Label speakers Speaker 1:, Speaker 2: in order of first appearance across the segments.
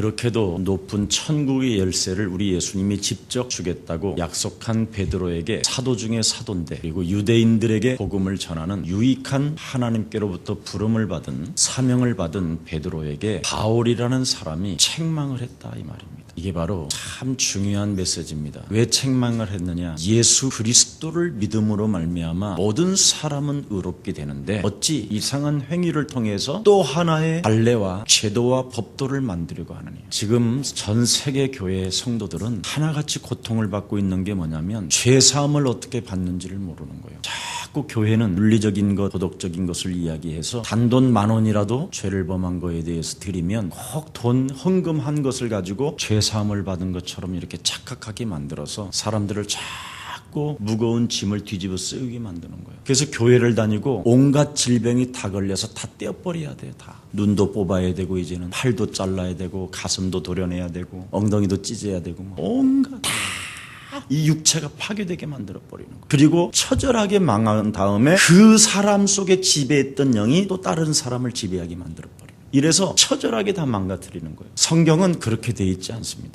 Speaker 1: 그렇게도 높은 천국의 열쇠를 우리 예수님이 직접 주겠다고 약속한 베드로에게 사도 중에 사도인데, 그리고 유대인들에게 복음을 전하는 유익한 하나님께로부터 부름을 받은 사명을 받은 베드로에게 바울이라는 사람이 책망을 했다 이 말입니다. 이게 바로 참 중요한 메시지입니다. 왜 책망을 했느냐? 예수 그리스도를 믿음으로 말미암아 모든 사람은 의롭게 되는데 어찌 이상한 행위를 통해서 또 하나의 관례와 제도와 법도를 만들려고 하느냐? 지금 전 세계 교회의 성도들은 하나같이 고통을 받고 있는 게 뭐냐면 죄사함을 어떻게 받는지를 모르는 거예요. 자꾸 교회는 윤리적인 것, 도덕적인 것을 이야기해서 단돈 10,000원이라도 죄를 범한 거에 대해서 드리면 꼭 돈 헌금한 것을 가지고 죄사함을 받은 것처럼 이렇게 착각하게 만들어서 사람들을 자꾸 무거운 짐을 뒤집어 쓰게 만드는 거예요. 그래서 교회를 다니고 온갖 질병이 다 걸려서 다 떼어버려야 돼요. 다. 눈도 뽑아야 되고 이제는 팔도 잘라야 되고 가슴도 도려내야 되고 엉덩이도 찢어야 되고 온갖 이 육체가 파괴되게 만들어버리는 거예요. 그리고 처절하게 망한 다음에 그 사람 속에 지배했던 영이 또 다른 사람을 지배하게 만들어버려요. 이래서 처절하게 다 망가뜨리는 거예요. 성경은 그렇게 돼 있지 않습니다.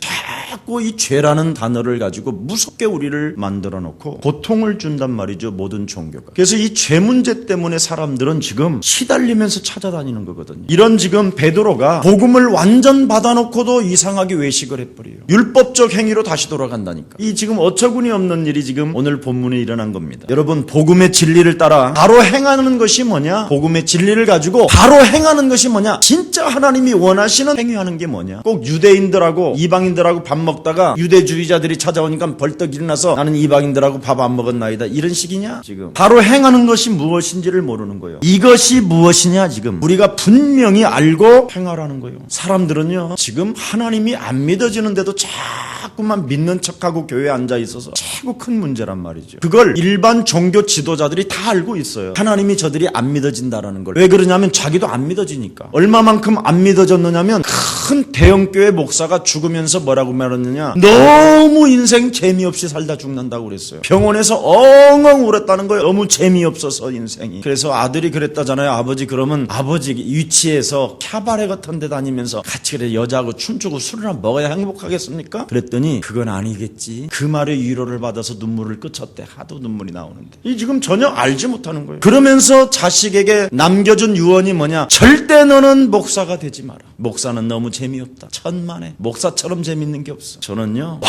Speaker 1: 자꾸 이 죄라는 단어를 가지고 무섭게 우리를 만들어 놓고 고통을 준단 말이죠. 모든 종교가. 그래서 이 죄 문제 때문에 사람들은 지금 시달리면서 찾아다니는 거거든요. 이런 지금 베드로가 복음을 완전 받아놓고도 이상하게 외식을 해버려요. 율법적 행위로 다시 돌아간다니까. 이 지금 어처구니 없는 일이 지금 오늘 본문에 일어난 겁니다. 여러분, 복음의 진리를 따라 바로 행하는 것이 뭐냐? 복음의 진리를 가지고 바로 행하는 것이 뭐냐? 진짜 하나님이 원하시는 행위하는 게 뭐냐? 꼭 유대인들하고 이방인들하고 밥 먹다가 유대주의자들이 찾아오니까 벌떡 일어나서 나는 이방인들하고 밥 안 먹었나이다 이런 식이냐? 지금 바로 행하는 것이 무엇인지를 모르는 거예요. 이것이 무엇이냐? 지금 우리가 분명히 알고 행하라는 거예요. 사람들은요 지금 하나님이 안 믿어지는데도 자꾸만 믿는 척하고 교회에 앉아 있어서 최고 큰 문제란 말이죠. 그걸 일반 종교 지도자들이 다 알고 있어요. 하나님이 저들이 안 믿어진다라는 걸. 왜 그러냐면 자기도 안 믿어지니까. 얼마만큼 안 믿어졌느냐면 큰 대형교회 목사가 죽으면서 뭐라고 말했느냐? 너무 인생 재미없이 살다 죽는다고 그랬어요. 병원에서 엉엉 울었다는 거예요. 너무 재미없어서 인생이. 그래서 아들이 그랬다잖아요. 아버지 그러면 아버지 위치에서 캬바레 같은 데 다니면서 같이 그래 여자하고 춤추고 술이나 먹어야 행복하겠습니까? 그랬더니 그건 아니겠지. 그 말에 위로를 받아서 눈물을 끄쳤대. 하도 눈물이 나오는데. 이 지금 전혀 알지 못하는 거예요. 그러면서 자식에게 남겨준 유언이 뭐냐? 절대 너는 목사가 되지 마라. 목사는 너무 재미없다. 천만에 목사처럼 재밌는 게 없어. 저는요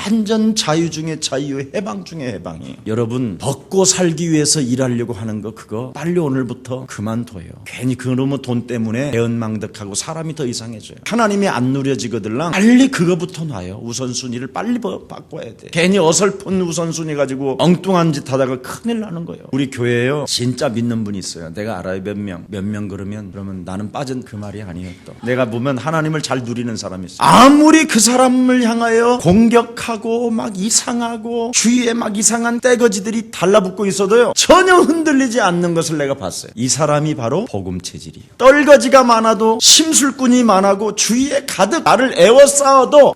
Speaker 1: 완전 자유 중에 자유, 해방 중에 해방이에요. 여러분 먹고 살기 위해서 일하려고 하는 거 그거 빨리 오늘부터 그만둬요. 괜히 그놈의 돈 때문에 대언망덕하고 사람이 더 이상해져요. 하나님이 안 누려지거들랑 빨리 그거부터 놔요. 우선순위를 빨리 바꿔야 돼. 괜히 어설픈 우선순위 가지고 엉뚱한 짓 하다가 큰일 나는 거예요. 우리 교회에요 진짜 믿는 분이 있어요. 내가 알아요. 몇 명 그러면 나는 빠진 그 말이 아니었다. 내가 보면 하나님을 잘 누리는 사람이 있어요. 아무리 그 사람을 향하여 공격하고 막 이상하고 주위에 막 이상한 떼거지들이 달라붙고 있어도요 전혀 흔들리지 않는 것을 내가 봤어요. 이 사람이 바로 복음 체질이에요. 떨거지가 많아도 심술꾼이 많아고 주위에 가득 나를 에워싸워도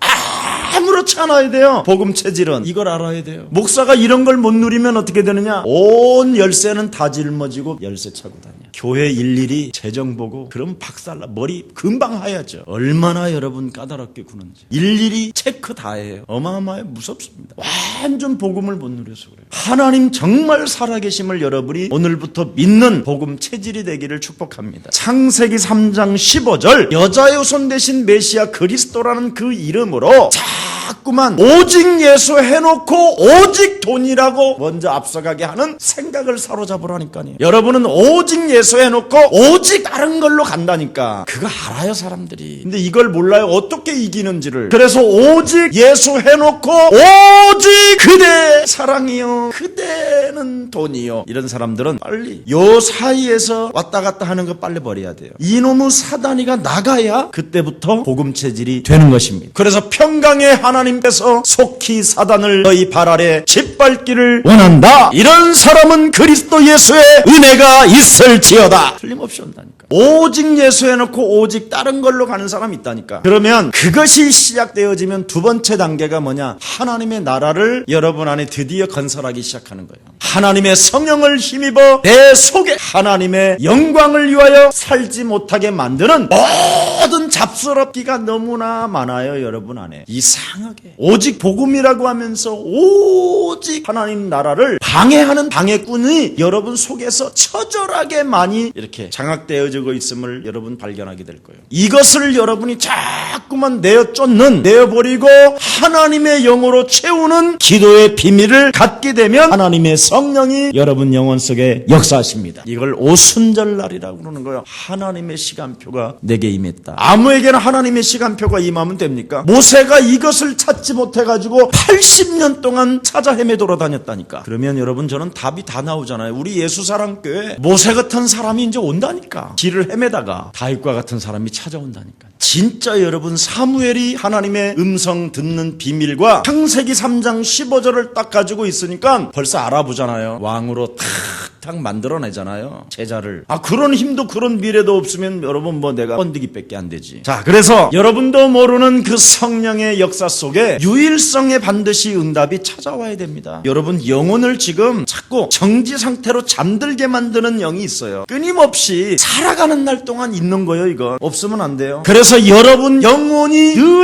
Speaker 1: 아무렇지 않아야 돼요. 복음 체질은 이걸 알아야 돼요. 목사가 이런 걸 못 누리면 어떻게 되느냐? 온 열쇠는 다 짊어지고 열쇠 차고 다녀. 교회 일일이 재정 보고 그럼 박살나. 머리 금방 하얗죠. 얼마나 여러분 까다롭게 구는지. 일일이 체크 다 해요. 어마어마해. 무섭습니다. 완전 복음을 못 누려서 그래요. 하나님 정말 살아계심을 여러분이 오늘부터 믿는 복음 체질이 되기를 축복합니다. 창세기 3장 15절 여자의 후손 대신 메시아 그리스도라는 그 이름으로 자꾸만 오직 예수 해놓고 오직 돈이라고 먼저 앞서가게 하는 생각을 사로잡으라니까요. 여러분은 오직 예수 해놓고 오직 다른 걸로 간다니까. 그거 알아요 사람들이. 근데 이걸 몰라요. 어떻게 이기는지를. 그래서 오직 예수 해놓고 오직 그대 사랑이요 그대는 돈이요. 이런 사람들은 빨리 요 사이에서 왔다 갔다 하는 거 빨리 버려야 돼요. 이놈의 사단이가 나가야 그때부터 복음 체질이 되는 것입니다. 그래서 평강의 하나님께서 속히 사단을 너희 발 아래 짓밟기를 원한다. 이런 사람은 그리스도 예수의 은혜가 있을지어다. 틀림없이 온다니까. 오직 예수 해놓고 오직 다른 걸로 가는 사람이 있다니까. 그러면 그것이 시작되어지면 두 번째 단계가 뭐냐? 하나님의 나라를 여러분 안에 드디어 건설하기 시작하는 거예요. 하나님의 성령을 힘입어 내 속에 하나님의 영광을 위하여 살지 못하게 만드는 모든 잡스럽기가 너무나 많아요, 여러분 안에. 이상하게 오직 복음이라고 하면서 오직 하나님 나라를 방해하는 방해꾼이 여러분 속에서 처절하게 많이 이렇게 장악되어지고 있음을 여러분 발견하게 될 거예요. 이것을 여러분이 자꾸만 내어버리고 하나님의 영으로 채우는 기도의 비밀을 갖게 되면 하나님의 성령이 여러분 영혼 속에 역사하십니다. 이걸 오순절날이라고 그러는 거예요. 하나님의 시간표가 내게 임했다. 아무에게나 하나님의 시간표가 임하면 됩니까? 모세가 이것을 찾지 못해가지고 80년 동안 찾아 헤매 돌아다녔다니까. 그러면 여러분 저는 답이 다 나오잖아요. 우리 예수사랑교회 모세 같은 사람이 이제 온다니까. 길을 헤매다가 다윗과 같은 사람이 찾아온다니까. 진짜 여러분 사무엘이 하나님의 음성 듣는 비밀과 창세기 3장 15절을 딱 가지고 있으니까 벌써 알아보잖아요. 왕으로 탁 만들어내잖아요. 제자를. 그런 힘도 그런 미래도 없으면 여러분 내가 번디기밖에 안 되지. 자, 그래서 여러분도 모르는 그 성령의 역사 속에 유일성에 반드시 응답이 찾아와야 됩니다. 여러분 영혼을 지금 자꾸 정지 상태로 잠들게 만드는 영이 있어요. 끊임없이 살아가는 날 동안 있는 거예요. 이거 없으면 안 돼요. 그래서 여러분 영혼이 늘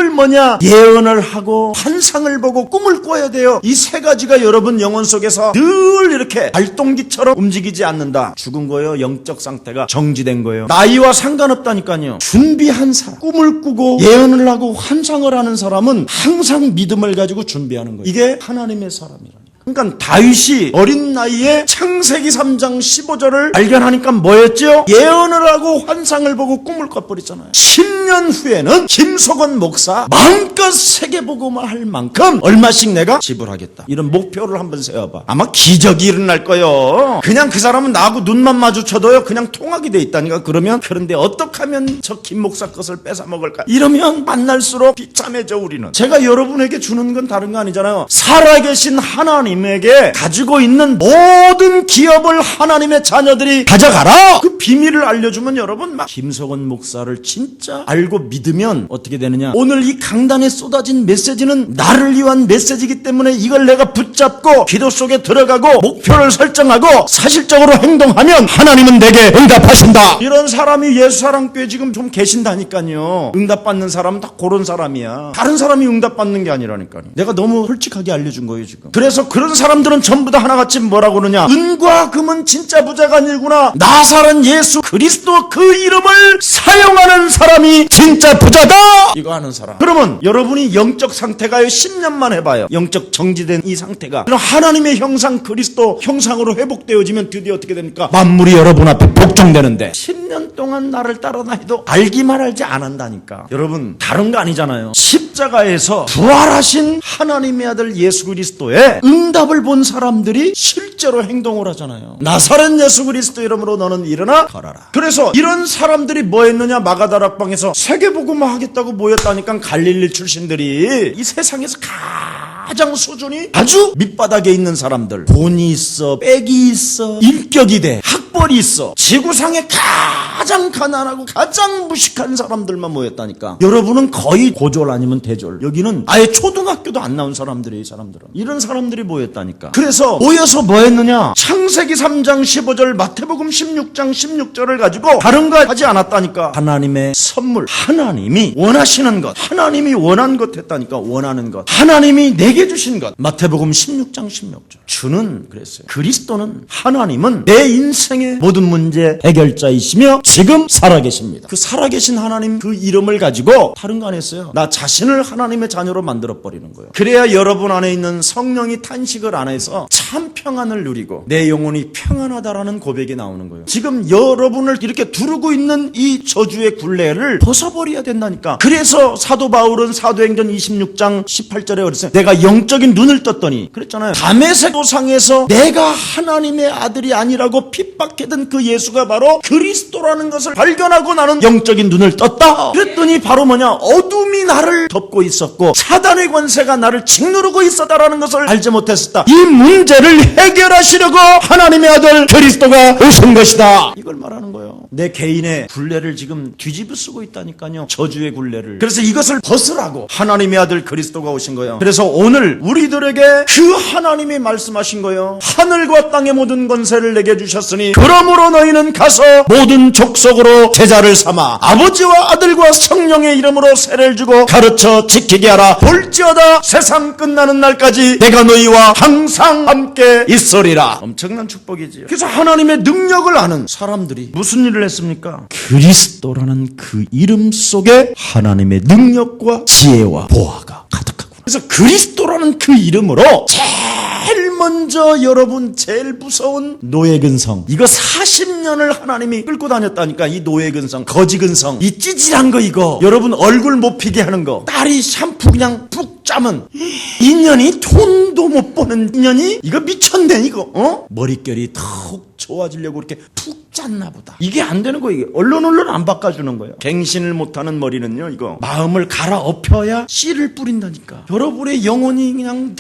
Speaker 1: 예언을 하고 환상을 보고 꿈을 꿔야 돼요. 이 세 가지가 여러분 영혼 속에서 늘 이렇게 발동기처럼 움직이지 않는다. 죽은 거예요. 영적 상태가 정지된 거예요. 나이와 상관없다니까요. 준비한 사람, 꿈을 꾸고 예언을 하고 환상을 하는 사람은 항상 믿음을 가지고 준비하는 거예요. 이게 하나님의 사람이라니. 그러니까 다윗이 어린 나이에 창세기 3장 15절을 발견하니까 뭐였죠? 예언을 하고 환상을 보고 꿈을 꿔버렸잖아요. 10년 후에는 김석원 목사 마음껏 세계복음을 할 만큼 얼마씩 내가 지불하겠다. 이런 목표를 한번 세워봐. 아마 기적이 일어날 거예요. 그냥 그 사람은 나하고 눈만 마주쳐도요 그냥 통하게 돼 있다니까. 그런데 어떻게 하면 저 김 목사 것을 뺏어 먹을까? 이러면 만날수록 비참해져. 우리는 제가 여러분에게 주는 건 다른 거 아니잖아요. 살아계신 하나님 에게 가지고 있는 모든 기업을 하나님의 자녀들이 가져가라. 그 비밀을 알려주면 여러분 김석원 목사를 진짜 알고 믿으면 어떻게 되느냐. 오늘 이 강단에 쏟아진 메시지는 나를 위한 메시지이기 때문에 이걸 내가 붙잡고 기도 속에 들어가고 목표를 설정하고 사실적으로 행동하면 하나님은 내게 응답하신다. 이런 사람이 예수사랑교회 지금 좀 계신다니까요. 응답받는 사람은 다 그런 사람이야. 다른 사람이 응답받는 게 아니라니까요. 내가 너무 솔직하게 알려준 거예요 지금. 그래서 그런 사람들은 전부 다 하나같이 뭐라고 그러냐. 은과 금은 진짜 부자가 아니구나. 나사렛 예수 그리스도 그 이름을 사용하는 사람이 진짜 부자다. 이거 하는 사람. 그러면 여러분이 영적 상태가요 10년만 해봐요. 영적 정지된 이 상태가 그럼 하나님의 형상 그리스도 형상으로 회복되어지면 드디어 어떻게 됩니까? 만물이 여러분 앞에 복종되는데 10년 동안 나를 따르나 해도 알기만 알지 안 한다니까. 여러분 다른 거 아니잖아요. 십자가에서 부활하신 하나님의 아들 예수 그리스도의 응답을 본 사람들이 실제로 행동을 하잖아요. 나사렛 예수 그리스도 이름으로 너는 일어나 걸어라. 그래서 이런 사람들이 뭐 했느냐. 마가다락방에서 세계복음화 하겠다고 모였다니까. 갈릴리 출신들이 이 세상에서 가장 수준이 아주 밑바닥에 있는 사람들. 돈이 있어, 빽이 있어, 인격이 돼, 학벌이 있어. 지구상에 가장 가난하고 가장 무식한 사람들만 모였다니까. 여러분은 거의 고졸 아니면 대졸. 여기는 아예 초등학교도 안 나온 사람들이에요. 이 사람들은. 이런 사람들이 모였다니까. 그래서 모여서 뭐 했느냐. 창세기 3장 15절 마태복음 16장 16절을 가지고 다른 거 하지 않았다니까. 하나님의 선물, 하나님이 원하시는 것, 하나님이 원한 것 했다니까. 원하는 것, 하나님이 내게 주신 것. 마태복음 16장 16절. 주는 그랬어요. 그리스도는, 하나님은 내 인생의 모든 문제 해결자이시며 지금 살아계십니다. 그 살아계신 하나님 그 이름을 가지고 다른 거 안 했어요. 나 자신을 하나님의 자녀로 만들어버리는 거예요. 그래야 여러분 안에 있는 성령이 탄식을 안 해서 참 평안을 누리고 내 영혼이 평안하다라는 고백이 나오는 거예요. 지금 여러분을 이렇게 두르고 있는 이 저주의 굴레를 벗어버려야 된다니까. 그래서 사도 바울은 사도행전 26장 18절에 그랬어요. 내가 영적인 눈을 떴더니 그랬잖아요. 다메섹 도상에서 내가 하나님의 아들이 아니라고 핍박했던 그 예수가 바로 그리스도라는 것을 발견하고 나는 영적인 눈을 떴다. 그랬더니 바로 뭐냐. 어둠이 나를 덮고 있었고 사단의 권세가 나를 짓누르고 있었다라는 것을 알지 못했었다. 이 문제를 해결하시려고 하나님의 아들 그리스도가 오신 것이다. 이걸 말하는 거예요. 내 개인의 굴레를 지금 뒤집어 쓰고 있다니까요. 저주의 굴레를. 그래서 이것을 벗으라고 하나님의 아들 그리스도가 오신 거예요. 그래서 오늘 우리들에게 그 하나님이 말씀하신 거예요. 하늘과 땅의 모든 권세를 내게 주셨으니 그러므로 너희는 가서 모든 족속으로 제자를 삼아 아버지와 아들과 성령의 이름으로 세례를 주고 가르쳐 지키게 하라. 볼지어다 세상 끝나는 날까지 내가 너희와 항상 함께 있으리라. 엄청난 축복이지요. 그래서 하나님의 능력을 아는 사람들이 무슨 일을 했습니까? 그리스도라는 그 이름 속에 하나님의 능력과 지혜와 보화가 가득하구나. 그래서 그리스도라는 그 이름으로 제일 먼저 여러분 제일 무서운 노예근성, 이거 40년을 하나님이 끌고 다녔다니까. 이 노예근성, 거지근성, 이 찌질한 거, 이거 여러분 얼굴 못 피게 하는 거, 딸이 샴푸 그냥 푹 짜면 인연이 돈도 못 버는 인연이 이거 미쳤네 이거. 머릿결이 턱 좋아지려고 이렇게 푹 짰나 보다. 이게 안 되는 거예요. 이게 얼른 안 바꿔주는 거예요. 갱신을 못하는 머리는요, 이거 마음을 갈아엎혀야 씨를 뿌린다니까. 여러분의 영혼이 그냥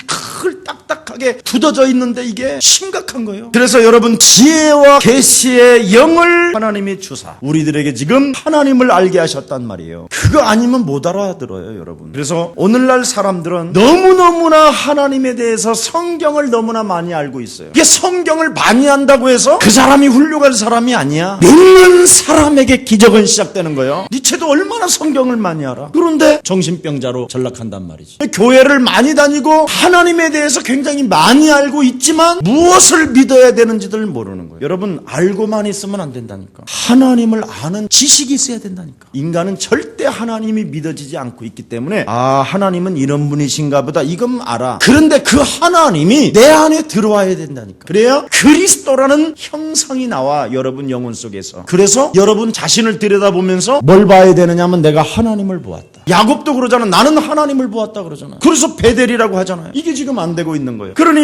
Speaker 1: 딱딱하게 굳어져 있는데 이게 심각한 거예요. 그래서 여러분 지혜와 계시의 영을 하나님이 주사 우리들에게 지금 하나님을 알게 하셨단 말이에요. 그거 아니면 못 알아들어요, 여러분. 그래서 오늘날 사람들은 너무너무나 하나님에 대해서 성경을 너무나 많이 알고 있어요. 이게 성경을 많이 안다고 해서 그 사람이 훌륭한 사람이 아니야. 믿는 사람에게 기적은 시작되는 거예요. 니체도 얼마나 성경을 많이 알아. 그런데 정신병자로 전락한단 말이지. 교회를 많이 다니고 하나님에 대해서 굉장히 많이 알고 있지만 무엇을 믿어야 되는지를 모르는 거예요. 여러분 알고만 있으면 안 된다니까. 하나님을 아는 지식이 있어야 된다니까. 인간은 절대 하나님이 믿어지지 않고 있기 때문에 하나님은 이런 분이신가 보다 이건 알아. 그런데 그 하나님이 내 안에 들어와야 된다니까. 그래야 그리스도라는 형상이 나와 여러분 영혼 속에서. 그래서 여러분 자신을 들여다보면서 뭘 봐야 되느냐면 내가 하나님을 보았다. 야곱도 그러잖아. 나는 하나님을 보았다 그러잖아. 그래서 베델이라고 하잖아요. 이게 지금 안 되고 있는 거예요. 그러니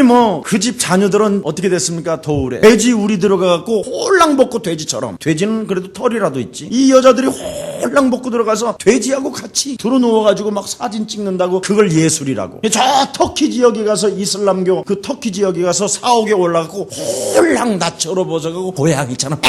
Speaker 1: 그 집 자녀들은 어떻게 됐습니까? 겨울에 돼지 우리 들어가갖고 홀랑 벗고 돼지처럼. 돼지는 그래도 털이라도 있지. 이 여자들이 홀랑 벗고 들어가서 돼지하고 같이 들어누워가지고 막 사진 찍는다고. 그걸 예술이라고. 저 터키 지역에 가서 이슬람교 그 터키 지역에 가서 사옥에 올라가고 홀랑 나처럼 벗어가고 고양이처럼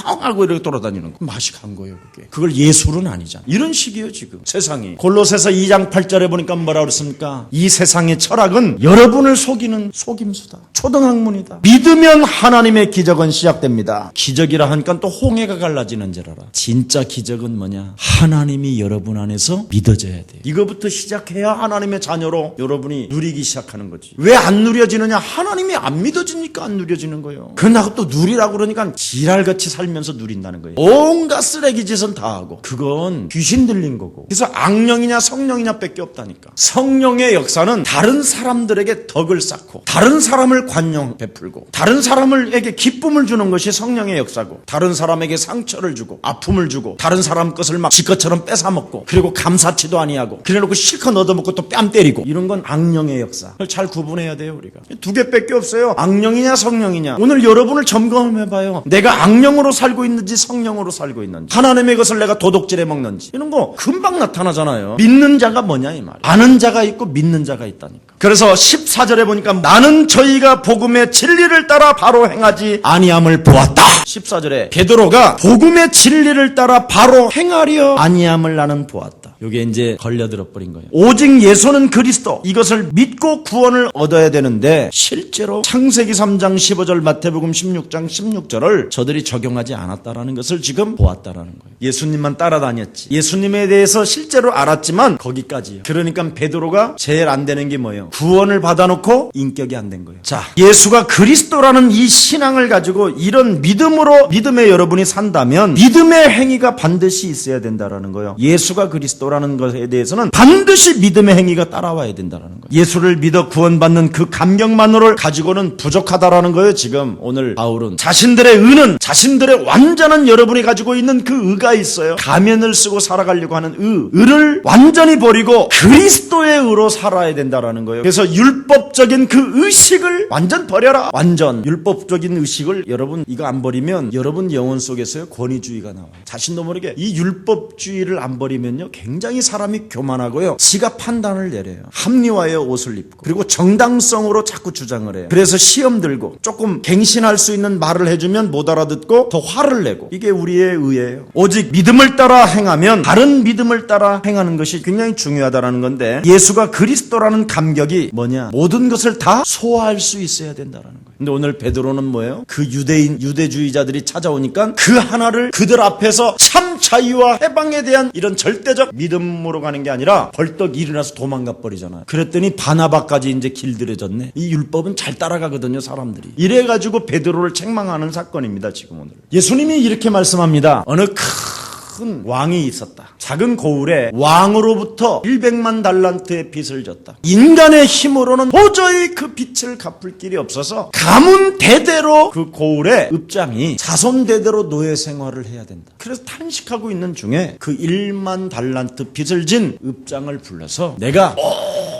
Speaker 1: 하고 이렇게 돌아다니는 거. 맛이 간 거예요, 그게. 그걸 예술은 아니잖아. 이런 식이에요, 지금. 세상이. 골로새서 2장 8절에 보니까 뭐라 그랬습니까? 이 세상의 철학은 여러분을 속이는 속임수다. 초등학문이다. 믿으면 하나님의 기적은 시작됩니다. 기적이라 하니까 또 홍해가 갈라지는 줄 알아. 진짜 기적은 뭐냐? 하나님이 여러분 안에서 믿어져야 돼요. 이거부터 시작해야 하나님의 자녀로 여러분이 누리기 시작하는 거지. 왜 안 누려지느냐? 하나님이 안 믿어지니까 안 누려지는 거예요. 그러나 또 누리라고 그러니까 지랄같이 살면서 누린다는 거예요. 온갖 쓰레기 짓은 다 하고. 그건 귀신 들린 거고. 그래서 악령이냐 성령이냐 밖에 없다니까. 성령의 역사는 다른 사람들에게 덕을 쌓고 다른 사람을 관용 베풀고 다른 사람에게 기쁨을 주는 것이 성령의 역사고, 다른 사람에게 상처를 주고 아픔을 주고 다른 사람 것을 막 지 것처럼 뺏어먹고 그리고 감사치도 아니하고 그래놓고 실컷 얻어먹고 또 뺨 때리고, 이런 건 악령의 역사. 그걸 잘 구분해야 돼요. 우리가 두 개밖에 없어요. 악령이냐 성령이냐. 오늘 여러분을 점검해봐요. 내가 악령으로 살고 있는지 성령으로 살고 있는지, 하나님의 것을 내가 도둑질해 먹는지, 이런 거 금방 나타나잖아요. 믿는 자가 뭐냐 이 말이에요. 아는 자가 있고 믿는 자가 있다니까. 그래서 14절에 보니까 나는 저희가 복음의 진리를 따라 바로 행하지 아니함을 보았다. 14절에 베드로가 복음의 진리를 따라 바로 행하려 아니함을 나는 보았다. 이게 이제 걸려들어 버린 거예요. 오직 예수는 그리스도, 이것을 믿고 구원을 얻어야 되는데 실제로 창세기 3장 15절 마태복음 16장 16절을 저들이 적용하지 않았다라는 것을 지금 보았다라는 거예요. 예수님만 따라다녔지. 예수님에 대해서 실제로 알았지만 거기까지요. 그러니까 베드로가 제일 안 되는 게 뭐예요? 구원을 받아놓고 인격이 안 된 거예요. 자, 예수가 그리스도라는 이 신앙을 가지고 이런 믿음으로 믿음의 여러분이 산다면 믿음의 행위가 반드시 있어야 된다라는 거예요. 예수가 그리스도라는 것에 대해서는 반드시 믿음의 행위가 따라와야 된다라는 거예요. 예수를 믿어 구원받는 그 감격만으로를 가지고는 부족하다라는 거예요. 지금 오늘 바울은 자신들의 의는, 자신들의 완전한 여러분이 가지고 있는 그 의가 있어요. 가면을 쓰고 살아가려고 하는 의를 완전히 버리고 그리스도의 의로 살아야 된다라는 거예요. 그래서 율법적인 그 의식을 완전 버려라. 완전 율법적인 의식을 여러분 이거 안 버리면 여러분 영혼 속에서요 권위주의가 나와요. 자신도 모르게 이 율법주의를 안 버리면요 굉장히 굉장히 사람이 교만하고요. 지가 판단을 내려요. 합리화의 옷을 입고 그리고 정당성으로 자꾸 주장을 해요. 그래서 시험 들고 조금 갱신할 수 있는 말을 해주면 못 알아듣고 더 화를 내고 이게 우리의 의예요. 오직 믿음을 따라 행하면 다른 믿음을 따라 행하는 것이 굉장히 중요하다는 건데 예수가 그리스도라는 감격이 뭐냐? 모든 것을 다 소화할 수 있어야 된다는 거예요. 근데 오늘 베드로는 뭐예요? 그 유대주의자들이 찾아오니까 그 하나를 그들 앞에서 참 자유와 해방에 대한 이런 절대적 믿음으로 가는 게 아니라 벌떡 일어나서 도망가 버리잖아요. 그랬더니 바나바까지 이제 길들여졌네. 이 율법은 잘 따라가거든요, 사람들이. 이래가지고 베드로를 책망하는 사건입니다, 지금 오늘. 예수님이 이렇게 말씀합니다. 어느 큰 왕이 있었다. 작은 고을에 왕으로부터 100만 달란트의 빚을 졌다. 인간의 힘으로는 도저히 그 빚을 갚을 길이 없어서 가문 대대로 그 고을의 읍장이 자손 대대로 노예 생활을 해야 된다. 그래서 탄식하고 있는 중에 그 1만 달란트 빚을 진 읍장을 불러서 내가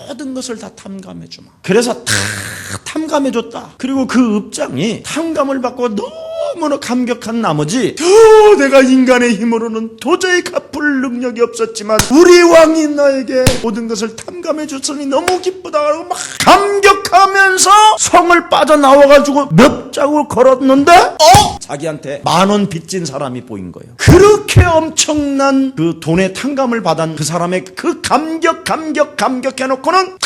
Speaker 1: 모든 것을 다 탐감해 주마. 그래서 다 탐감해 줬다. 그리고 그 읍장이 탐감을 받고 너무나 감격한 나머지 내가 인간의 힘으로는 도저히 갚을 능력이 없었지만 우리 왕이 나에게 모든 것을 탐감해 줬으니 너무 기쁘다 하고 막 감격하면서 성을 빠져나와가지고 몇 장을 걸었는데 자기한테 10,000원 빚진 사람이 보인 거예요. 그렇게 엄청난 그 돈의 탐감을 받은 그 사람의 그 감격해놓고는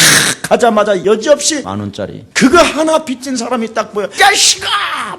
Speaker 1: 가자마자 여지없이 10,000원짜리 그거 하나 빚진 사람이 딱 보여. 야시가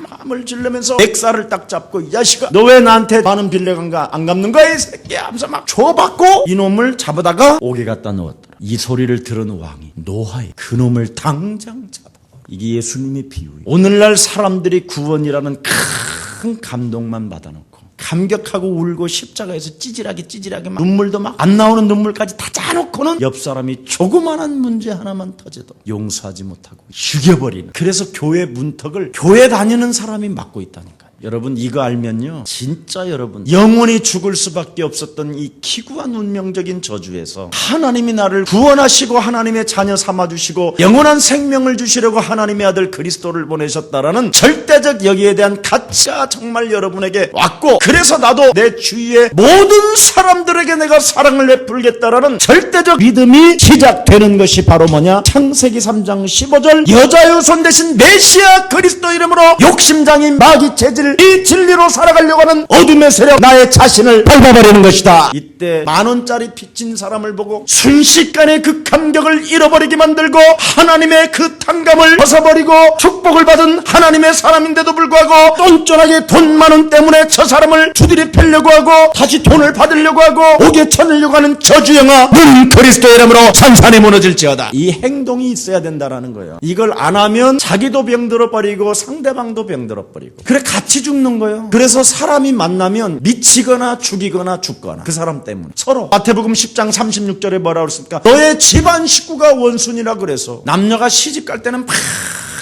Speaker 1: 마음을 질르면서 액살을 딱 잡고 야시가 너 왜 나한테 10,000원 빌려간 거 안 갚는 거야 이 새끼야 하면서 막 줘받고 이놈을 잡아다가 옥에 갖다 넣었더라. 이 소리를 들은 왕이 노하에 그놈을 당장 잡아. 이게 예수님의 비유예요. 오늘날 사람들이 구원이라는 큰 감동만 받아놓고 감격하고 울고 십자가에서 찌질하게 막 눈물도 막 안 나오는 눈물까지 다 짜놓고는 옆 사람이 조그만한 문제 하나만 터져도 용서하지 못하고 죽여버리는. 그래서 교회 문턱을 교회 다니는 사람이 막고 있다니까요. 여러분 이거 알면요 진짜 여러분 영원히 죽을 수밖에 없었던 이 기구한 운명적인 저주에서 하나님이 나를 구원하시고 하나님의 자녀 삼아주시고 영원한 생명을 주시려고 하나님의 아들 그리스도를 보내셨다라는 절대적 여기에 대한 가치가 정말 여러분에게 왔고 그래서 나도 내 주위의 모든 사람들에게 내가 사랑을 베풀겠다라는 절대적 믿음이 시작되는 것이 바로 뭐냐? 창세기 3장 15절 여자의 손 대신 메시아 그리스도 이름으로 욕심장인 마귀 체질 이 진리로 살아가려고 하는 어둠의 세력 나의 자신을 밟아버리는 것이다. 이때 10,000원짜리 빚진 사람을 보고 순식간에 그 감격을 잃어버리게 만들고 하나님의 그 탐감을 벗어버리고 축복을 받은 하나님의 사람인데도 불구하고 똔똔하게 돈 10,000원 때문에 저 사람을 두드려 패려고 하고 다시 돈을 받으려고 하고 옥에 쳐내려고 하는 저주영아 는 그리스도의 이름으로 산산이 무너질지어다. 이 행동이 있어야 된다라는 거예요. 이걸 안 하면 자기도 병들어버리고 상대방도 병들어버리고 그래 같이 죽는 거예요. 그래서 사람이 만나면 미치거나 죽이거나 죽거나 그 사람 때문에 서로. 마태복음 10장 36절에 뭐라고 그랬습니까? 너의 집안 식구가 원순이라 그래서 남녀가 시집갈 때는 막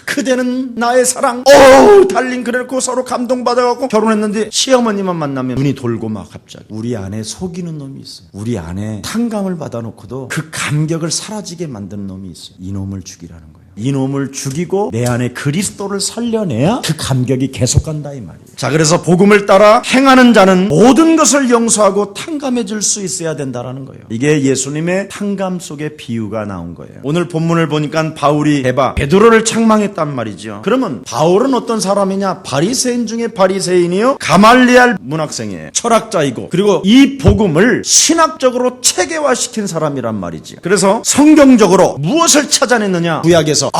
Speaker 1: 그대는 나의 사랑 달링 그래놓고 서로 감동받아갖고 결혼했는데 시어머니만 만나면 눈이 돌고 막 갑자기 우리 안에 속이는 놈이 있어요. 우리 안에 탕감을 받아놓고도 그 감격을 사라지게 만드는 놈이 있어요. 이놈을 죽이라는 거예요. 이놈을 죽이고 내 안에 그리스도를 살려내야 그 감격이 계속 간다 이 말이에요. 자, 그래서 복음을 따라 행하는 자는 모든 것을 용서하고 탕감해 줄 수 있어야 된다라는 거예요. 이게 예수님의 탕감 속의 비유가 나온 거예요. 오늘 본문을 보니까 바울이 베드로를 책망했단 말이죠. 그러면 바울은 어떤 사람이냐? 바리새인 중에 바리새인이요 가말리알 문학생이에요. 철학자이고 그리고 이 복음을 신학적으로 체계화시킨 사람이란 말이지. 그래서 성경적으로 무엇을 찾아냈느냐? 구약에서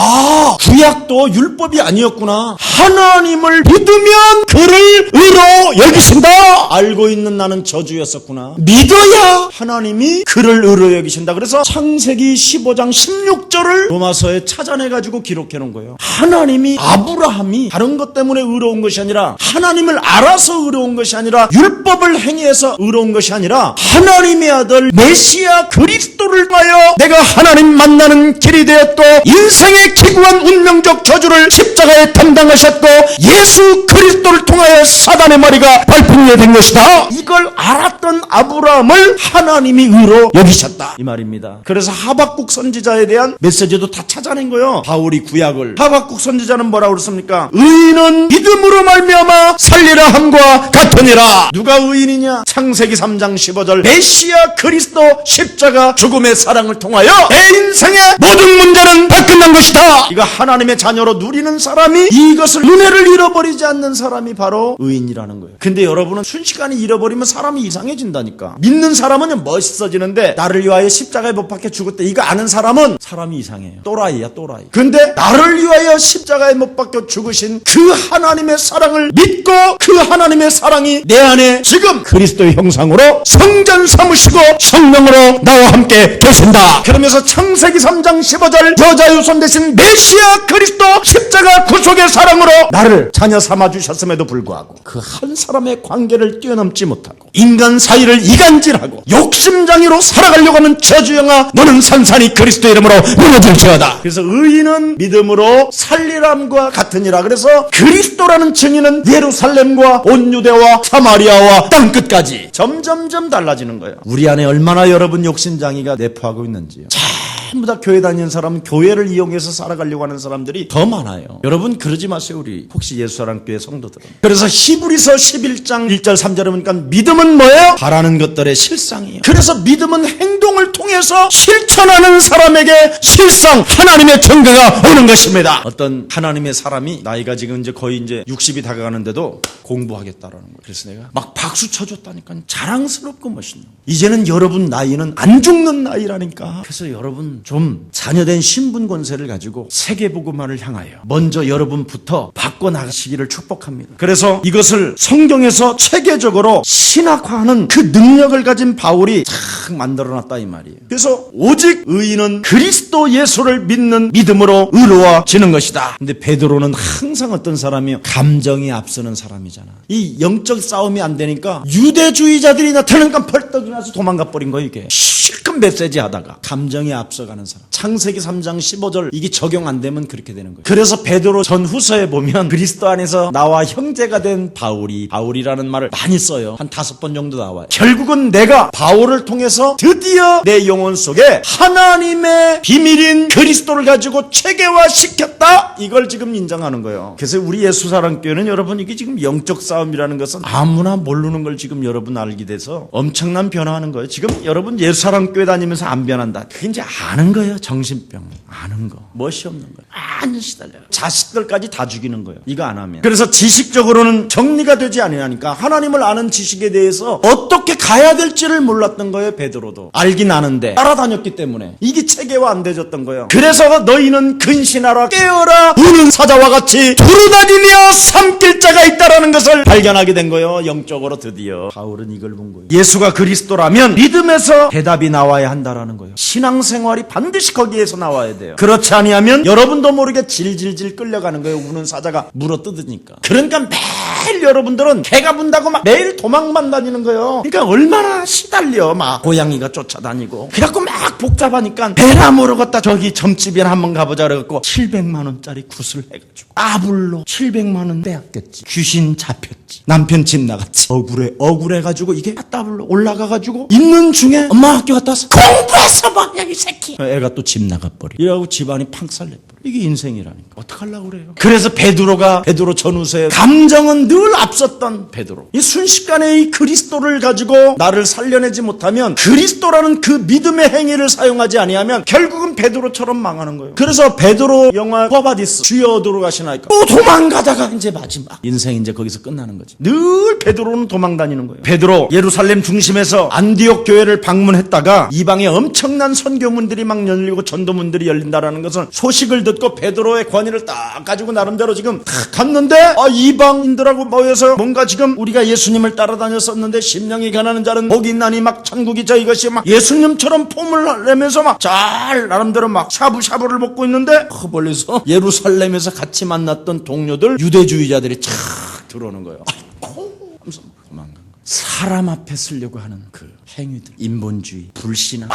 Speaker 1: 구약도 율법이 아니었구나. 하나님을 믿으면 그를 의로 여기신다. 알고 있는 나는 저주였었구나. 믿어야 하나님이 그를 의로 여기신다. 그래서 창세기 15장 16절을 로마서에 찾아내가지고 기록해놓은 거예요. 하나님이 아브라함이 다른 것 때문에 의로운 것이 아니라 하나님을 알아서 의로운 것이 아니라 율법을 행해서 의로운 것이 아니라 하나님의 아들 메시아 그리스도를 통하여 내가 하나님 만나는 길이 되었고 인생의 기구한 운명적 저주를 십자가에 담당하셨고 예수 그리스도를 통하여 사단의 머리가 밟히게 된 것이다. 이걸 알았던 아브라함을 하나님이 의로 여기셨다 이 말입니다. 그래서 하박국 선지자에 대한 메시지도 다 찾아낸 거예요. 바울이 구약을. 하박국 선지자는 뭐라고 그랬습니까? 의인은 믿음으로 말미암아 살리라 함과 같으니라. 누가 의인이냐? 창세기 3장 15절 메시아 그리스도 십자가 죽음의 사랑을 통하여 내 인생의 모든 문제는 다 끝난 것이다. 이거 하나님의 자녀로 누리는 사람이 이것을 은혜를 잃어버리지 않는 사람이 바로 의인이라는 거예요. 근데 여러분은 순식간에 잃어버리면 사람이 이상해진다니까. 믿는 사람은 멋있어지는데 나를 위하여 십자가에 못 박혀 죽었다 이거 아는 사람은 사람이 이상해요. 또라이야 또라이. 근데 나를 위하여 십자가에 못 박혀 죽으신 그 하나님의 사랑을 믿고 그 하나님의 사랑이 내 안에 지금 그리스도의 형상으로 성전 삼으시고 성령으로 나와 함께 계신다. 그러면서 창세기 3장 15절 여자의 손 대신 메시아 그리스도 십자가 구속의 사랑으로 나를 자녀 삼아주셨음에도 불구하고 그 한 사람의 관계를 뛰어넘지 못하고 인간 사이를 이간질하고 욕심장애로 살아가려고 하는 저주영아 너는 산산이 그리스도 이름으로 무너질지어다. 그래서 의인은 믿음으로 살리람과 같으니라. 그래서 그리스도라는 증인은 예루살렘과 온 유대와 사마리아와 땅끝까지 점점점 달라지는 거예요. 우리 안에 얼마나 여러분 욕심장애가 내포하고 있는지요. 전부 다 교회 다니는 사람은 교회를 이용해서 살아가려고 하는 사람들이 더 많아요. 여러분 그러지 마세요. 우리 혹시 예수사랑교회 성도들은. 그래서 히브리서 11장 1절 3절에 보니까 믿음은 뭐예요? 바라는 것들의 실상이에요. 그래서 믿음은 행동을 통해서 실천하는 사람에게 실상 하나님의 증거가 오는 것입니다. 어떤 하나님의 사람이 나이가 지금 이제 거의 이제 60이 다가가는데도 공부하겠다라는 거예요. 그래서 내가 막 박수 쳐줬다니까 자랑스럽고 멋있는 거예요. 이제는 여러분 나이는 안 죽는 나이라니까. 그래서 여러분 좀 자녀된 신분 권세를 가지고 세계복음화를 향하여 먼저 여러분부터 바꿔나가시기를 축복합니다. 그래서 이것을 성경에서 체계적으로 신학화하는 그 능력을 가진 바울이 탁 만들어놨다 이 말이에요. 그래서 오직 의인은 그리스도 예수를 믿는 믿음으로 의로워지는 것이다. 근데 베드로는 항상 어떤 사람이요? 감정이 앞서는 사람이잖아. 이 영적 싸움이 안 되니까 유대주의자들이 나타나니까 벌떡 일어나서 도망가 버린 거예요. 이게 실컷 메시지 하다가 감정이 앞서가는 사람. 창세기 3장 15절 이게 적용 안 되면 그렇게 되는 거예요. 그래서 베드로 전후서에 보면 그리스도 안에서 나와 형제가 된 바울이라는 말을 많이 써요. 한 5번 정도 나와요. 결국은 내가 바울을 통해서 드디어 내 영혼 속에 하나님의 비밀인 그리스도를 가지고 체계화시켰다. 이걸 지금 인정하는 거예요. 그래서 우리 예수사랑교회는 여러분 이게 지금 영적 싸움이라는 것은 아무나 모르는 걸 지금 여러분 알게 돼서 엄청난 변화하는 거예요. 지금 여러분 예수사랑교회 다니면서 안 변한다. 그게 이제 아는 거예요. 정신병. 아는 거. 멋이 없는 거예요. 완전 시달려요. 자식들까지 다 죽이는 거예요. 이거 안 하면. 그래서 지식적으로는 정리가 되지 않으니까 하나님을 아는 지식에 대해서 어떻게 가야 될지를 몰랐던 거예요. 베드로도. 알긴 아는데 따라다녔기 때문에 이게 체계화 안 되졌던 거예요. 그래서 너희는 근신하라 깨어라 우는 사자와 같이 두루다니며 삼킬 자가 있다라는 것을 발견하게 된 거예요. 영적으로 드디어. 바울은 이걸 본 거예요. 예수가 그리스도라면 믿음에서 대답이 나와야 한다라는 거예요. 신앙생활이 반드시 거기에서 나와야 돼요. 그렇지 아니하면 여러분도 모르게 질질질 끌려가는 거예요. 우는 사자가 물어뜯으니까. 그러니까 매일 여러분들은 개가 문다고 막 매일 도망만 다니는 거예요. 그러니까 얼마나 시달려. 막 고양이가 쫓아다니고. 그래갖고 막 복잡하니까 배나 모르겠다. 저기 점집이나 한번 가보자 그래갖고 700만 원짜리 굿을 해가지고 아불로 700만 원 빼앗겼지. 귀신 잡혔지. 남편 집 나갔지. 억울해가지고 이게 따블로 올라가가지고 있는 중에 엄마 학교 갔다 와서 공부해서 뭐냐 이 새끼. 애가 또 집 나가버려. 이러고 집안이 팡살내버려. 이게 인생이라니까. 어떡하려고 그래요. 그래서 베드로 전후서에 감정은 늘 앞섰던 베드로. 이 순식간에 이 그리스도를 가지고 나를 살려내지 못하면 그리스도라는 그 믿음의 행위를 사용하지 아니하면 결국은 베드로처럼 망하는 거예요. 그래서 베드로 영화 꿔바디스 주여 들어가시나이까 또 도망가다가 이제 마지막 인생 이제 거기서 끝나는 거지. 늘 베드로는 도망다니는 거예요. 베드로 예루살렘 중심에서 안디옥 교회를 방문했다가 이방에 엄청난 선교문들이 막 열리고 전도문들이 열린다라는 것은 소식을 듣고 베드로의 권위를 딱 가지고 나름대로 지금 딱 갔는데 이방인들하고 모여서 뭔가 지금 우리가 예수님을 따라다녔었는데 심령이 가난한 자는 복이 있나니 막 천국이 이것이 막 예수님처럼 폼을 내면서 막 잘 나름대로 막 샤브샤브를 먹고 있는데 멀리서 예루살렘에서 같이 만났던 동료들 유대주의자들이 착 들어오는 거예요. 아이고 하면서 도망간 거예요. 사람 앞에 쓰려고 하는 그 행위들, 인본주의, 불신앙,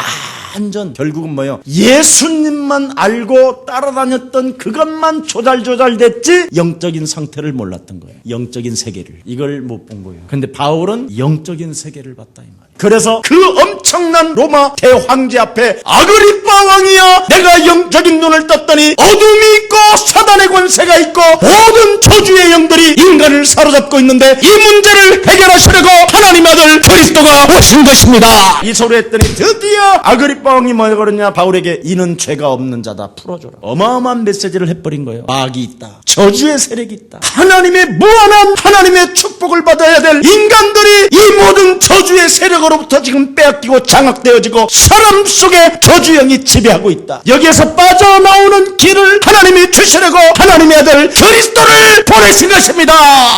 Speaker 1: 완전 결국은 뭐예요? 예수님만 알고 따라다녔던 그것만 조잘조잘됐지 영적인 상태를 몰랐던 거예요. 영적인 세계를. 이걸 못 본 거예요. 근데 바울은 영적인 세계를 봤다 이 말이에요. 그래서 그 엄청난 로마 대황제 앞에 아그리빠 왕이여, 내가 영적인 눈을 떴더니 어둠이 있고 사단의 권세가 있고 모든 저주의 영들이 인간을 사로잡고 있는데 이 문제를 해결하시려고 하나님 아들 그리스도가 오신 것입니다. 이 소리 했더니 드디어 아그리빠 왕이 뭐라 그러냐, 바울에게 이는 죄가 없는 자다, 풀어줘라. 어마어마한 메시지를 해버린 거예요. 마귀 있다, 저주의 세력이 있다, 하나님의 무한한 하나님의 축복을 받아야 될 인간들이 이 모든 저주의 세력으로부터 지금 빼앗기고 장악되어지고 사람 속에 저주영이 지배하고 있다. 여기에서 빠져나오는 길을 하나님이 주시려고 하나님의 아들 그리스도를 보내신 것입니다.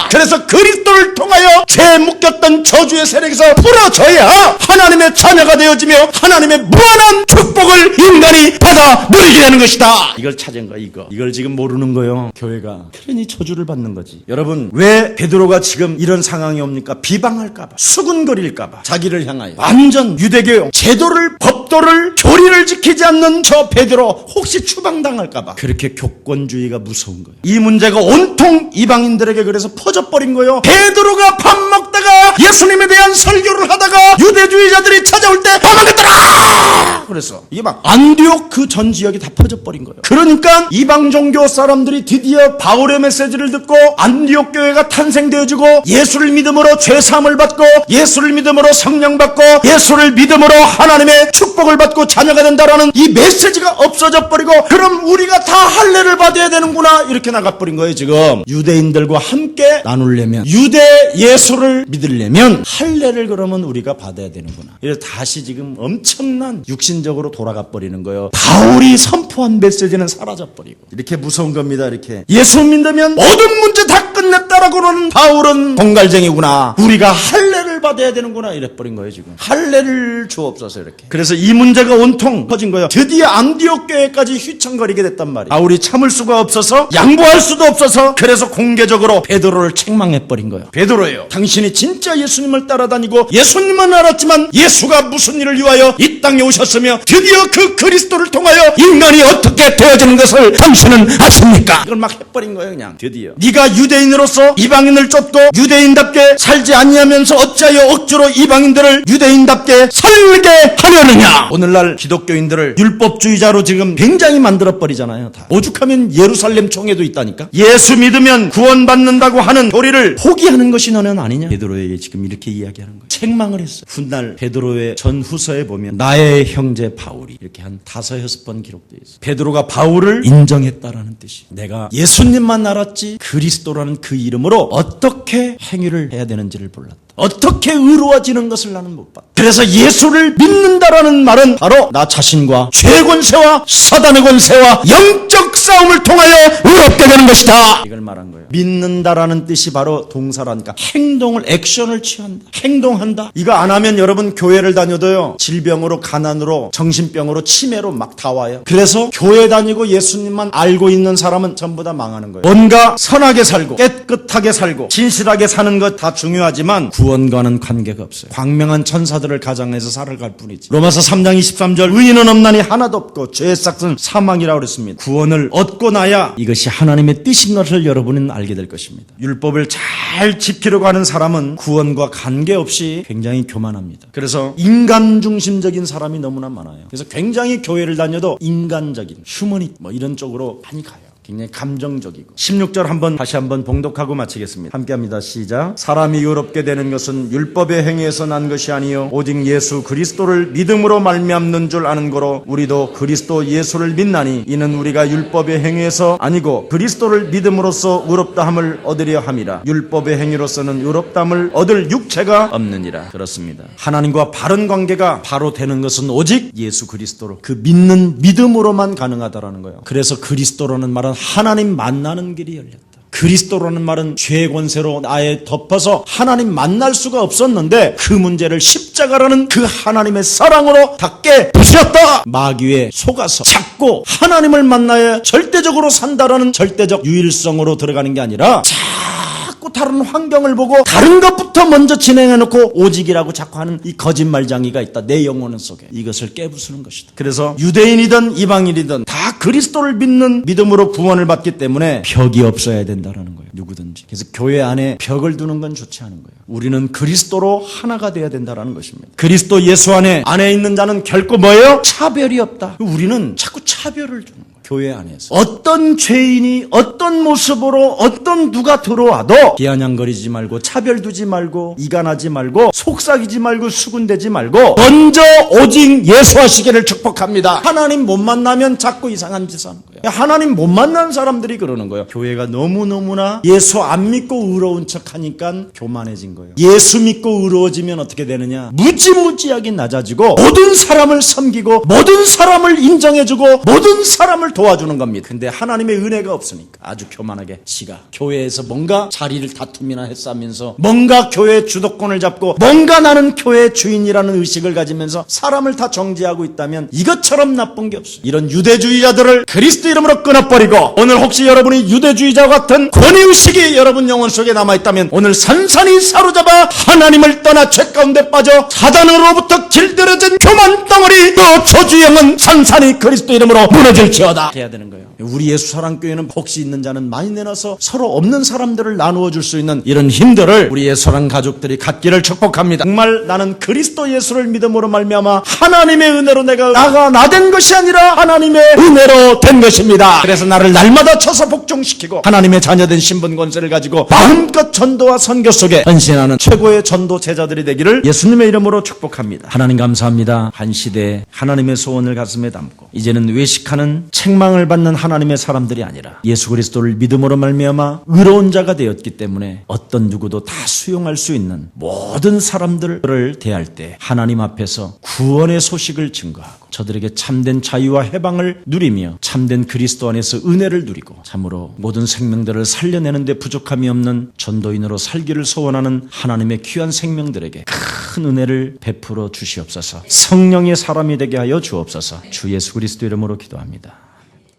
Speaker 1: 그래서 그리스도를 통하여 죄에 묶였던 저주의 세력에서 풀어져야 하나님의 자녀가 되어지며 하나님의 무한한 축복을 인간이 받아 누리게 되는 것이다. 이걸 찾은 거야. 이걸 지금 모르는 거예요, 교회가. 그러니 저주를 받는 거지. 여러분, 왜 베드로가 지금 이런 상황이 옵니까? 비방할까봐, 수군거릴까봐, 자기를 향하여 완전 유대교 제도를, 법도를, 교리를 지키지 않는 저 베드로 혹시 추방당할까봐 그렇게 교권주의가 무서운 거예요. 이 문제가 온통 이방인들에게 그래서 퍼져버린 거예요. 베드로가 밥 먹다가 예수님에 대한 설교를 하다가 유대주의자들이 찾아올 때 밥 먹겠더라! 그래서 이게 막 안디옥 그 전 지역이 다 퍼져버린 거예요. 그러니까 이방 종교 사람들이 드디어 바울의 메시지를 듣고 안디옥 교회가 탄생되어지고 예수를 믿음으로 죄사함을 받고 예수를 믿음으로 성령 받고 예수를 믿음으로 하나님의 축복을 받고 자녀가 된다라는 이 메시지가 없어져 버리고, 그럼 우리가 다 할례를 받아야 되는구나 이렇게 나가버린 거예요. 지금 유대인들과 함께 나누려면, 유대 예수를 믿으려면 할례를 그러면 우리가 받아야 되는구나. 이래서 다시 지금 엄청난 육신적으로 돌아가 버리는 거예요. 바울이 선포한 메시지는 사라져 버리고. 이렇게 무서운 겁니다. 이렇게 예수 믿으면 모든 문제 다 끝냈다라고는 바울은 공갈쟁이구나, 우리가 할례를 받아야 되는구나 이래버린 거예요. 지금 할례를 주옵소서 이렇게. 그래서 이 문제가 온통 퍼진 거예요. 드디어 안디옥 교회까지 휘청거리게 됐단 말이에요. 바울이 참을 수가 없어서, 양보할 수도 없어서, 그래서 공개적으로 베드로를 책망해버린 거예요. 베드로예요, 당신이 진짜 예수님을 따라다니고 예수님은 알았지만 예수가 무슨 일을 위하여 이 땅에 오셨으며 드디어 그 그리스도를 통하여 인간이 어떻게 되어지는 것을 당신은 아십니까? 이걸 막 해버린 거예요. 그냥 드디어 네가 유대인으로서 이방인을 쫓고 유대인답게 살지 아니하면서 어찌하여 억지로 이방인들을 유대인답게 살게 하려느냐. 오늘날 기독교인들을 율법주의자로 지금 굉장히 만들어버리잖아요. 다 오죽하면 예루살렘 총회도 있다니까. 예수 믿으면 구원받는다고 하는 교리를 포기하는 것이 너는 아니냐. 베드로에게 지금 이렇게 이야기하는 거예요. 책망을 했어요. 훗날 베드로의 전후서에 보면 나의 형제 바울이 이렇게 한 5-6번 기록되어 있어요. 베드로가 바울을 인정했다라는 뜻이, 내가 예수님만 알았지 그리스도라는 그 이름으로 어떻게 행위를 해야 되는지를 몰랐다, 어떻게 의로워지는 것을 나는 못 봤다. 그래서 예수를 믿는다라는 말은 바로 나 자신과 죄의 권세와 사단의 권세와 영적 싸움을 통하여 의롭게 되는 것이다, 이걸 말한 거예요. 믿는다라는 뜻이 바로 동사라니까 행동을, 액션을 취한다, 행동한다. 이거 안 하면 여러분 교회를 다녀도요, 질병으로, 가난으로, 정신병으로, 치매로 막 다 와요. 그래서 교회 다니고 예수님만 알고 있는 사람은 전부 다 망하는 거예요. 뭔가 선하게 살고 깨끗하게 살고 진실하게 사는 것 다 중요하지만 구원과는 관계가 없어요. 광명한 천사들을 가장해서 살아갈 뿐이지. 로마서 3장 23절 의인은 없나니 하나도 없고 죄의 싹은 사망이라고 그랬습니다. 구원을 얻고 나야 이것이 하나님의 뜻인 것을 여러분은 알게 될 것입니다. 율법을 잘 지키려고 하는 사람은 구원과 관계없이 굉장히 교만합니다. 그래서 인간 중심적인 사람이 너무나 많아요. 그래서 굉장히 교회를 다녀도 인간적인, 휴머니 이런 쪽으로 많이 가요. 굉장히 감정적이고. 16절 다시 한번 봉독하고 마치겠습니다. 함께합니다. 시작. 사람이 의롭게 되는 것은 율법의 행위에서 난 것이 아니요 오직 예수 그리스도를 믿음으로 말미암는 줄 아는 거로 우리도 그리스도 예수를 믿나니 이는 우리가 율법의 행위에서 아니고 그리스도를 믿음으로써 의롭다함을 얻으려 함이라. 율법의 행위로서는 의롭다함을 얻을 육체가 없느니라. 그렇습니다. 하나님과 바른 관계가 바로 되는 것은 오직 예수 그리스도로, 그 믿는 믿음으로만 가능하다라는 거예요. 그래서 그리스도라는 말은 하나님 만나는 길이 열렸다. 그리스도라는 말은 죄의 권세로 나에 덮어서 하나님 만날 수가 없었는데 그 문제를 십자가라는 그 하나님의 사랑으로 다 깨부셨다. 마귀에 속아서 자꾸 하나님을 만나야 절대적으로 산다라는 절대적 유일성으로 들어가는 게 아니라 보고 다른 환경을 보고 다른 것부터 먼저 진행해놓고 오직이라고 자꾸 하는 이 거짓말장이가 있다. 내 영혼 속에. 이것을 깨부수는 것이다. 그래서 유대인이든 이방인이든 다 그리스도를 믿는 믿음으로 구원을 받기 때문에 벽이 없어야 된다는 거예요. 누구든지. 그래서 교회 안에 벽을 두는 건 좋지 않은 거예요. 우리는 그리스도로 하나가 되어야 된다는 것입니다. 그리스도 예수 안에 있는 자는 결코 뭐예요? 차별이 없다. 우리는 자꾸 차별을 두는 거예요. 교회 안에서 어떤 죄인이 어떤 모습으로 어떤 누가 들어와도 비아냥거리지 말고 차별 두지 말고 이간하지 말고 속삭이지 말고 수군대지 말고 먼저 오직 예수하시기를 축복합니다. 하나님 못 만나면 자꾸 이상한 짓 하는 거예요. 하나님 못 만난 사람들이 그러는 거예요. 교회가 너무너무나 예수 안 믿고 의로운 척하니까 교만해진 거예요. 예수 믿고 의로워지면 어떻게 되느냐? 무지무지하게 낮아지고 모든 사람을 섬기고 모든 사람을 인정해주고 모든 사람을 도와주는 겁니다. 근데 하나님의 은혜가 없으니까 아주 교만하게 지가 교회에서 뭔가 자리를 다툼이나 했으면서 뭔가 교회 주도권을 잡고 뭔가 나는 교회 주인이라는 의식을 가지면서 사람을 다 정죄하고 있다면 이것처럼 나쁜 게 없어요. 이런 유대주의자들을 그리스도 이름으로 끊어버리고 오늘 혹시 여러분이 유대주의자 같은 권위의식이 여러분 영혼 속에 남아있다면 오늘 산산히 사로잡아 하나님을 떠나 죄 가운데 빠져 사단으로부터 길들여진 교만 덩어리 너 저주영은 산산히 그리스도 이름으로 무너질지어다 해야 되는 거예요. 우리 예수사랑교회는 혹시 있는 자는 많이 내놔서 서로 없는 사람들을 나누어 줄 수 있는 이런 힘들을 우리 예수사랑 가족들이 갖기를 축복합니다. 정말 나는 그리스도 예수를 믿음으로 말미암아 하나님의 은혜로 내가 나가 나된 것이 아니라 하나님의 은혜로 된 것입니다. 그래서 나를 날마다 쳐서 복종시키고 하나님의 자녀된 신분 권세를 가지고 마음껏 전도와 선교 속에 헌신하는 최고의 전도 제자들이 되기를 예수님의 이름으로 축복합니다. 하나님 감사합니다. 한 시대에 하나님의 소원을 가슴에 담고 이제는 외식하는 책망을 받는 하나님의 사람들이 아니라 예수 그리스도를 믿음으로 말미암아 의로운 자가 되었기 때문에 어떤 누구도 다 수용할 수 있는 모든 사람들을 대할 때 하나님 앞에서 구원의 소식을 증거하고 저들에게 참된 자유와 해방을 누리며 참된 그리스도 안에서 은혜를 누리고 참으로 모든 생명들을 살려내는 데 부족함이 없는 전도인으로 살기를 소원하는 하나님의 귀한 생명들에게 큰 은혜를 베풀어 주시옵소서. 성령의 사람이 되게 하여 주옵소서. 주 예수 그리스도 이름으로 기도합니다.